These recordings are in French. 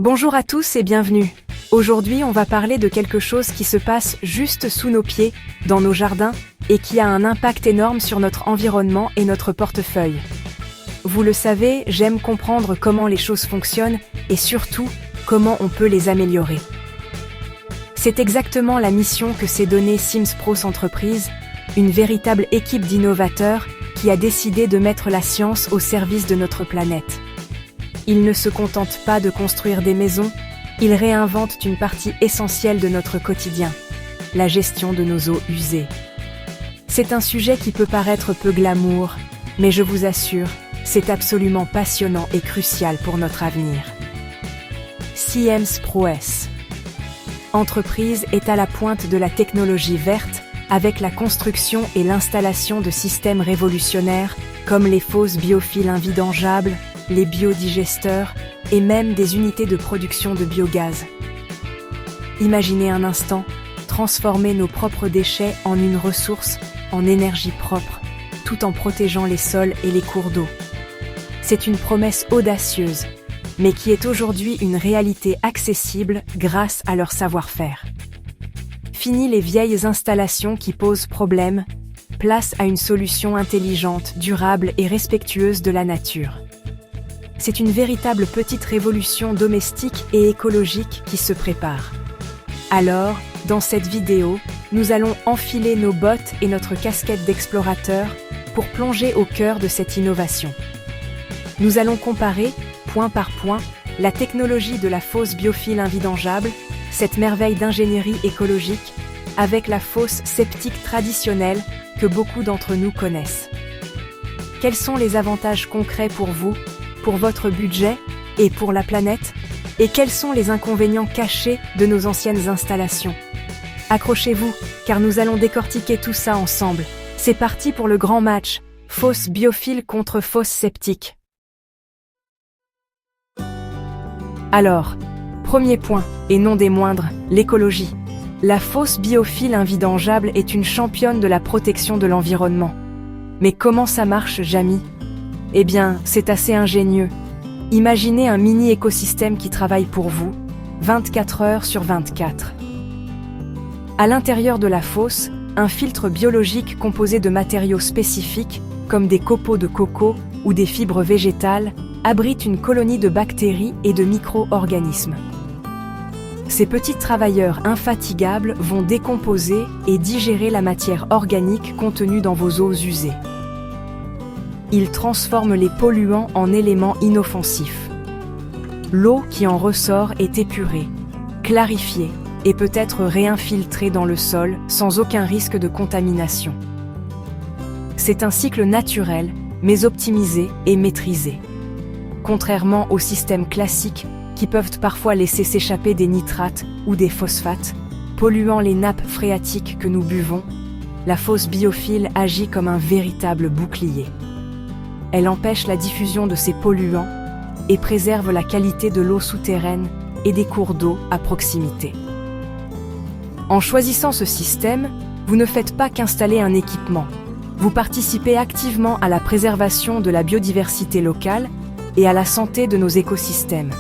Bonjour à tous et bienvenue. Aujourd'hui, on va parler de quelque chose qui se passe juste sous nos pieds, dans nos jardins, et qui a un impact énorme sur notre environnement et notre portefeuille. Vous le savez, j'aime comprendre comment les choses fonctionnent et surtout, comment on peut les améliorer. C'est exactement la mission que s'est donnée Sims Pros Entreprises, une véritable équipe d'innovateurs qui a décidé de mettre la science au service de notre planète. Ils ne se contentent pas de construire des maisons, ils réinventent une partie essentielle de notre quotidien, la gestion de nos eaux usées. C'est un sujet qui peut paraître peu glamour, mais je vous assure, c'est absolument passionnant et crucial pour notre avenir. Sims Pros Entreprise est à la pointe de la technologie verte, avec la construction et l'installation de systèmes révolutionnaires comme les fosses biophiles invidangeables, les biodigesteurs et même des unités de production de biogaz. Imaginez un instant, transformer nos propres déchets en une ressource, en énergie propre, tout en protégeant les sols et les cours d'eau. C'est une promesse audacieuse, mais qui est aujourd'hui une réalité accessible grâce à leur savoir-faire. Fini les vieilles installations qui posent problème, place à une solution intelligente, durable et respectueuse de la nature. C'est une véritable petite révolution domestique et écologique qui se prépare. Alors, dans cette vidéo, nous allons enfiler nos bottes et notre casquette d'explorateur pour plonger au cœur de cette innovation. Nous allons comparer, point par point, la technologie de la fosse biophile invidangeable, cette merveille d'ingénierie écologique, avec la fosse septique traditionnelle que beaucoup d'entre nous connaissent. Quels sont les avantages concrets pour vous, pour votre budget et pour la planète? Et quels sont les inconvénients cachés de nos anciennes installations? Accrochez-vous, car nous allons décortiquer tout ça ensemble. C'est parti pour le grand match, fosse biophile contre fosse septique. Alors, premier point, et non des moindres, l'écologie. La fosse biophile invidangeable est une championne de la protection de l'environnement. Mais comment ça marche, Jamy? Eh bien, c'est assez ingénieux. Imaginez un mini-écosystème qui travaille pour vous, 24 heures sur 24. À l'intérieur de la fosse, un filtre biologique composé de matériaux spécifiques, comme des copeaux de coco ou des fibres végétales, abrite une colonie de bactéries et de micro-organismes. Ces petits travailleurs infatigables vont décomposer et digérer la matière organique contenue dans vos eaux usées. Ils transforment les polluants en éléments inoffensifs. L'eau qui en ressort est épurée, clarifiée et peut être réinfiltrée dans le sol sans aucun risque de contamination. C'est un cycle naturel, mais optimisé et maîtrisé. Contrairement aux systèmes classiques qui peuvent parfois laisser s'échapper des nitrates ou des phosphates, polluant les nappes phréatiques que nous buvons, la fosse biophile agit comme un véritable bouclier. Elle empêche la diffusion de ces polluants et préserve la qualité de l'eau souterraine et des cours d'eau à proximité. En choisissant ce système, vous ne faites pas qu'installer un équipement. Vous participez activement à la préservation de la biodiversité locale et à la santé de nos écosystèmes.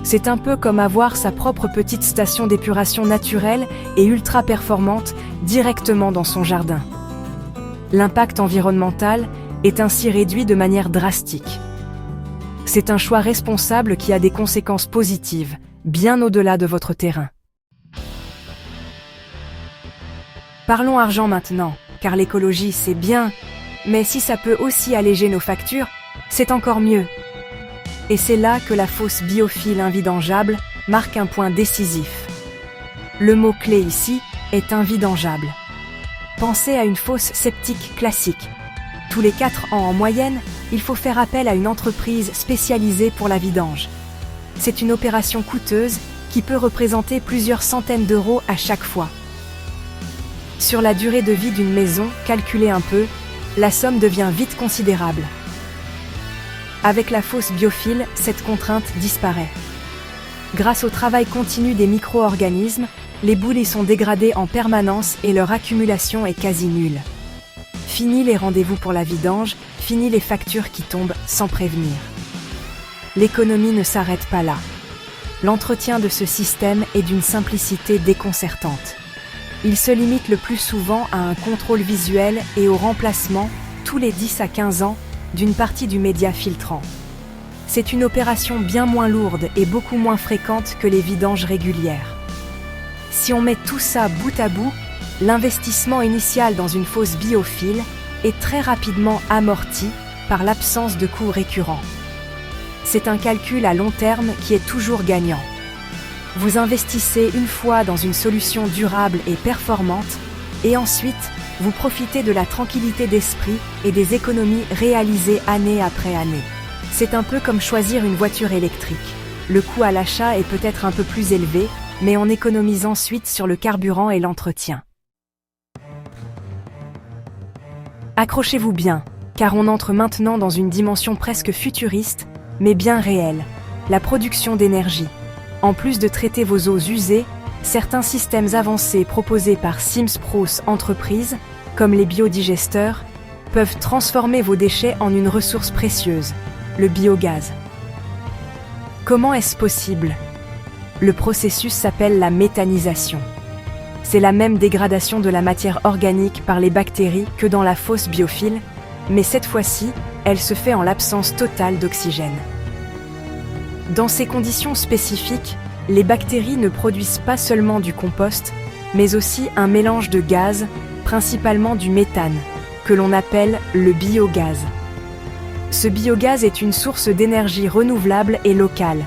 C'est un peu comme avoir sa propre petite station d'épuration naturelle et ultra performante directement dans son jardin. L'impact environnemental est ainsi réduit de manière drastique. C'est un choix responsable qui a des conséquences positives, bien au-delà de votre terrain. Parlons argent maintenant, car l'écologie c'est bien, mais si ça peut aussi alléger nos factures, c'est encore mieux. Et c'est là que la fosse biophile invidangeable marque un point décisif. Le mot-clé ici est invidangeable. Pensez à une fosse septique classique. Tous les 4 ans en moyenne, il faut faire appel à une entreprise spécialisée pour la vidange. C'est une opération coûteuse qui peut représenter plusieurs centaines d'euros à chaque fois. Sur la durée de vie d'une maison, calculez un peu, la somme devient vite considérable. Avec la fosse biophile, cette contrainte disparaît. Grâce au travail continu des micro-organismes, les boues y sont dégradées en permanence et leur accumulation est quasi nulle. Fini les rendez-vous pour la vidange, fini les factures qui tombent sans prévenir. L'économie ne s'arrête pas là. l'entretien de ce système est d'une simplicité déconcertante. Il se limite le plus souvent à un contrôle visuel et au remplacement, tous les 10 à 15 ans, d'une partie du média filtrant. C'est une opération bien moins lourde et beaucoup moins fréquente que les vidanges régulières. Si on met tout ça bout à bout, l'investissement initial dans une fosse biophile est très rapidement amorti par l'absence de coûts récurrents. C'est un calcul à long terme qui est toujours gagnant. Vous investissez une fois dans une solution durable et performante, et ensuite, vous profitez de la tranquillité d'esprit et des économies réalisées année après année. C'est un peu comme choisir une voiture électrique. Le coût à l'achat est peut-être un peu plus élevé, mais on économise ensuite sur le carburant et l'entretien. Accrochez-vous bien, car on entre maintenant dans une dimension presque futuriste, mais bien réelle, la production d'énergie. En plus de traiter vos eaux usées, certains systèmes avancés proposés par Sims Pros Entreprises, comme les biodigesteurs, peuvent transformer vos déchets en une ressource précieuse, le biogaz. Comment est-ce possible ? Le processus s'appelle la méthanisation. C'est la même dégradation de la matière organique par les bactéries que dans la fosse biophile, mais cette fois-ci, elle se fait en l'absence totale d'oxygène. Dans ces conditions spécifiques, les bactéries ne produisent pas seulement du compost, mais aussi un mélange de gaz, principalement du méthane, que l'on appelle le biogaz. Ce biogaz est une source d'énergie renouvelable et locale.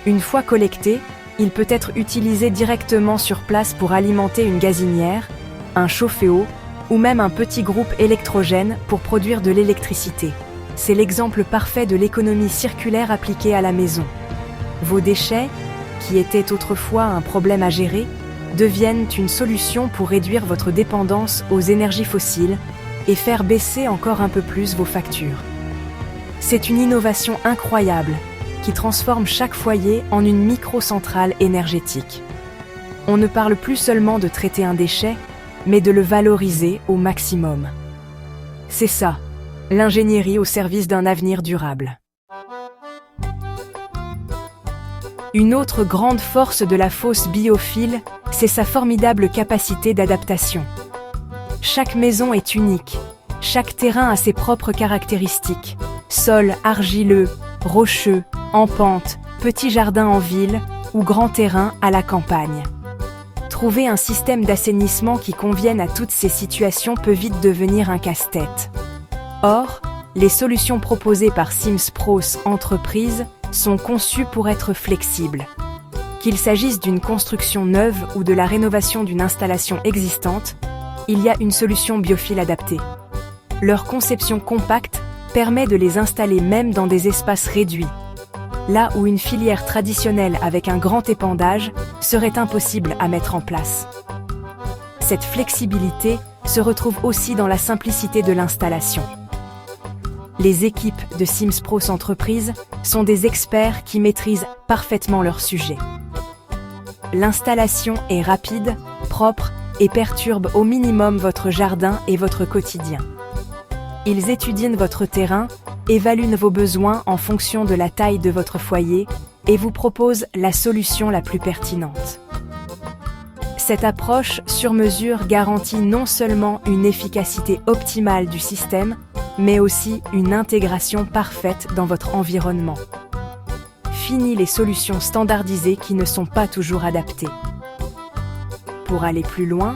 Une fois collecté, il peut être utilisé directement sur place pour alimenter une gazinière, un chauffe-eau ou même un petit groupe électrogène pour produire de l'électricité. C'est l'exemple parfait de l'économie circulaire appliquée à la maison. Vos déchets, qui étaient autrefois un problème à gérer, deviennent une solution pour réduire votre dépendance aux énergies fossiles et faire baisser encore un peu plus vos factures. C'est une innovation incroyable qui transforme chaque foyer en une micro-centrale énergétique. On ne parle plus seulement de traiter un déchet, mais de le valoriser au maximum. C'est ça, l'ingénierie au service d'un avenir durable. Une autre grande force de la fosse biophile, c'est sa formidable capacité d'adaptation. Chaque maison est unique, chaque terrain a ses propres caractéristiques. Sol argileux, rocheux, en pente, petit jardin en ville ou grand terrain à la campagne. Trouver un système d'assainissement qui convienne à toutes ces situations peut vite devenir un casse-tête. Or, les solutions proposées par Sims Pros Entreprises sont conçues pour être flexibles. Qu'il s'agisse d'une construction neuve ou de la rénovation d'une installation existante, il y a une solution biophile adaptée. Leur conception compacte permet de les installer même dans des espaces réduits, là où une filière traditionnelle avec un grand épandage serait impossible à mettre en place. Cette flexibilité se retrouve aussi dans la simplicité de l'installation. Les équipes de Sims Pros Entreprises sont des experts qui maîtrisent parfaitement leur sujet. L'installation est rapide, propre et perturbe au minimum votre jardin et votre quotidien. Ils étudient votre terrain, évaluent vos besoins en fonction de la taille de votre foyer et vous proposent la solution la plus pertinente. Cette approche sur mesure garantit non seulement une efficacité optimale du système, mais aussi une intégration parfaite dans votre environnement. Fini les solutions standardisées qui ne sont pas toujours adaptées. Pour aller plus loin,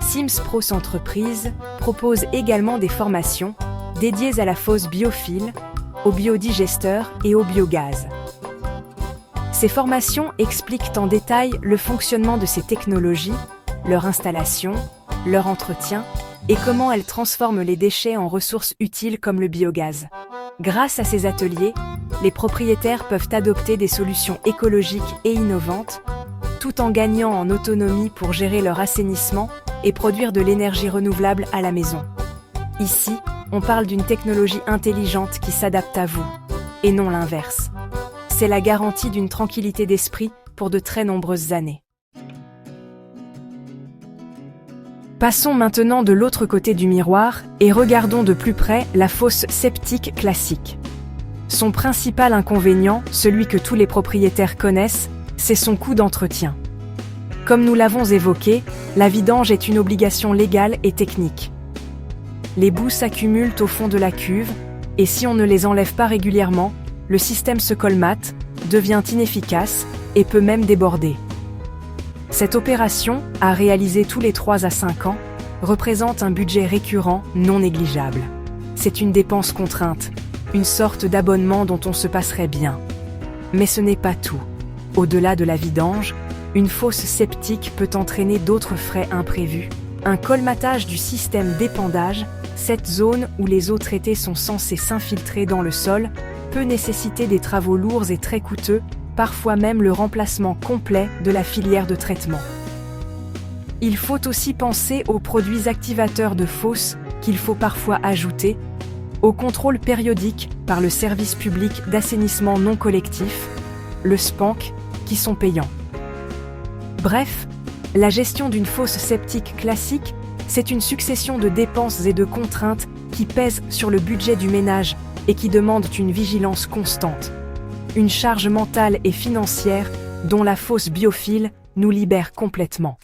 Sims Pros Entreprises propose également des formations dédiées à la fosse biophile, aux biodigesteurs et au biogaz. Ces formations expliquent en détail le fonctionnement de ces technologies, leur installation, leur entretien et comment elles transforment les déchets en ressources utiles comme le biogaz. Grâce à ces ateliers, les propriétaires peuvent adopter des solutions écologiques et innovantes, tout en gagnant en autonomie pour gérer leur assainissement et produire de l'énergie renouvelable à la maison. Ici, on parle d'une technologie intelligente qui s'adapte à vous, et non l'inverse. C'est la garantie d'une tranquillité d'esprit pour de très nombreuses années. Passons maintenant de l'autre côté du miroir et regardons de plus près la fosse septique classique. Son principal inconvénient, celui que tous les propriétaires connaissent, c'est son coût d'entretien. Comme nous l'avons évoqué, la vidange est une obligation légale et technique. Les boues s'accumulent au fond de la cuve, et si on ne les enlève pas régulièrement, le système se colmate, devient inefficace et peut même déborder. Cette opération, à réaliser tous les 3 à 5 ans, représente un budget récurrent non négligeable. C'est une dépense contrainte, une sorte d'abonnement dont on se passerait bien. Mais ce n'est pas tout. Au-delà de la vidange, une fosse septique peut entraîner d'autres frais imprévus. Un colmatage du système d'épandage, cette zone où les eaux traitées sont censées s'infiltrer dans le sol, peut nécessiter des travaux lourds et très coûteux, parfois même le remplacement complet de la filière de traitement. Il faut aussi penser aux produits activateurs de fosse qu'il faut parfois ajouter, au contrôle périodique par le service public d'assainissement non collectif, le SPANC, qui sont payants. Bref, la gestion d'une fosse septique classique, c'est une succession de dépenses et de contraintes qui pèsent sur le budget du ménage et qui demandent une vigilance constante. Une charge mentale et financière dont la fosse biophile nous libère complètement.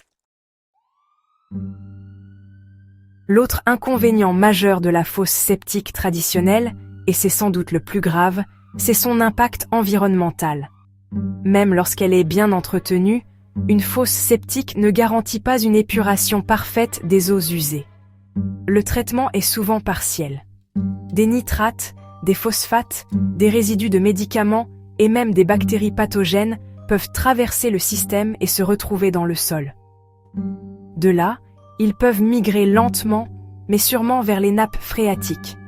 L'autre inconvénient majeur de la fosse septique traditionnelle, et c'est sans doute le plus grave, c'est son impact environnemental. Même lorsqu'elle est bien entretenue, une fosse septique ne garantit pas une épuration parfaite des eaux usées. Le traitement est souvent partiel. Des nitrates, des phosphates, des résidus de médicaments et même des bactéries pathogènes peuvent traverser le système et se retrouver dans le sol. De là, ils peuvent migrer lentement, mais sûrement vers les nappes phréatiques,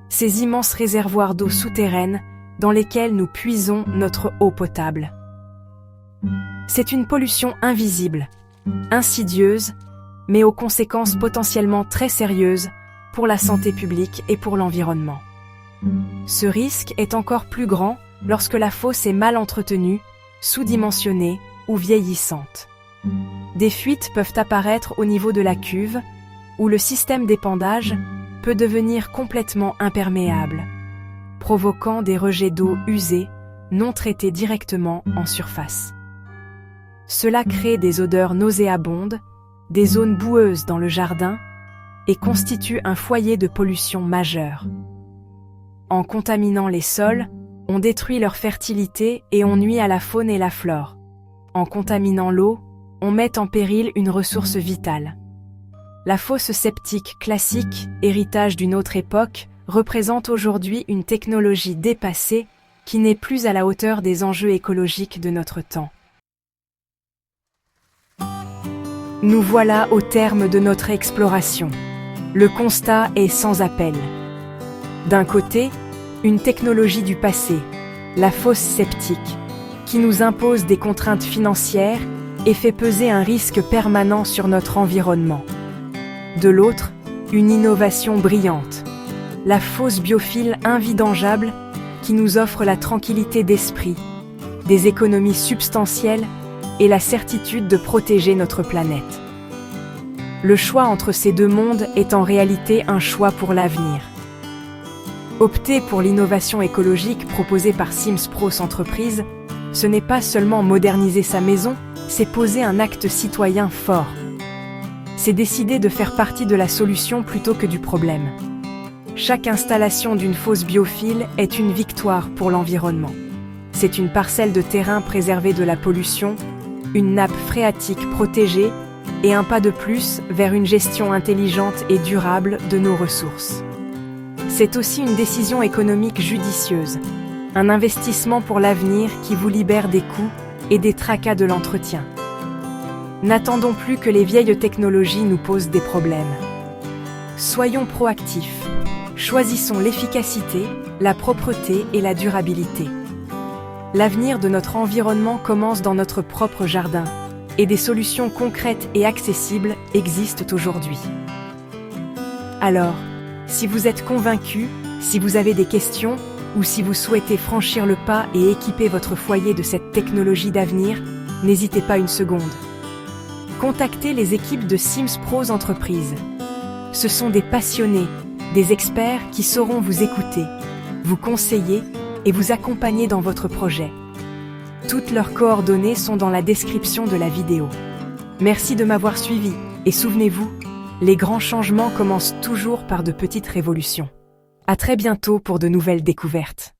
ces immenses réservoirs d'eau souterraine dans lesquels nous puisons notre eau potable. C'est une pollution invisible, insidieuse, mais aux conséquences potentiellement très sérieuses pour la santé publique et pour l'environnement. Ce risque est encore plus grand lorsque la fosse est mal entretenue, sous-dimensionnée ou vieillissante. Des fuites peuvent apparaître au niveau de la cuve, où le système d'épandage peut devenir complètement imperméable, provoquant des rejets d'eau usés, non traités directement en surface. Cela crée des odeurs nauséabondes, des zones boueuses dans le jardin et constitue un foyer de pollution majeure. En contaminant les sols, on détruit leur fertilité et on nuit à la faune et la flore. En contaminant l'eau, on met en péril une ressource vitale. La fosse septique classique, héritage d'une autre époque, représente aujourd'hui une technologie dépassée qui n'est plus à la hauteur des enjeux écologiques de notre temps. Nous voilà au terme de notre exploration. Le constat est sans appel. D'un côté, une technologie du passé, la fosse septique, qui nous impose des contraintes financières et fait peser un risque permanent sur notre environnement. De l'autre, une innovation brillante, la fosse biophile invidangeable qui nous offre la tranquillité d'esprit, des économies substantielles et la certitude de protéger notre planète. Le choix entre ces deux mondes est en réalité un choix pour l'avenir. Opter pour l'innovation écologique proposée par Sims Pros Entreprises, ce n'est pas seulement moderniser sa maison, c'est poser un acte citoyen fort. C'est décider de faire partie de la solution plutôt que du problème. Chaque installation d'une fosse biophile est une victoire pour l'environnement. C'est une parcelle de terrain préservée de la pollution, une nappe phréatique protégée et un pas de plus vers une gestion intelligente et durable de nos ressources. C'est aussi une décision économique judicieuse, un investissement pour l'avenir qui vous libère des coûts et des tracas de l'entretien. N'attendons plus que les vieilles technologies nous posent des problèmes. Soyons proactifs. Choisissons l'efficacité, la propreté et la durabilité. L'avenir de notre environnement commence dans notre propre jardin, et des solutions concrètes et accessibles existent aujourd'hui. Alors, si vous êtes convaincu, si vous avez des questions, ou si vous souhaitez franchir le pas et équiper votre foyer de cette technologie d'avenir, n'hésitez pas une seconde. Contactez les équipes de Sims Pros Entreprises. Ce sont des passionnés, des experts qui sauront vous écouter, vous conseiller et vous accompagner dans votre projet. Toutes leurs coordonnées sont dans la description de la vidéo. Merci de m'avoir suivi, et souvenez-vous, les grands changements commencent toujours par de petites révolutions. À très bientôt pour de nouvelles découvertes.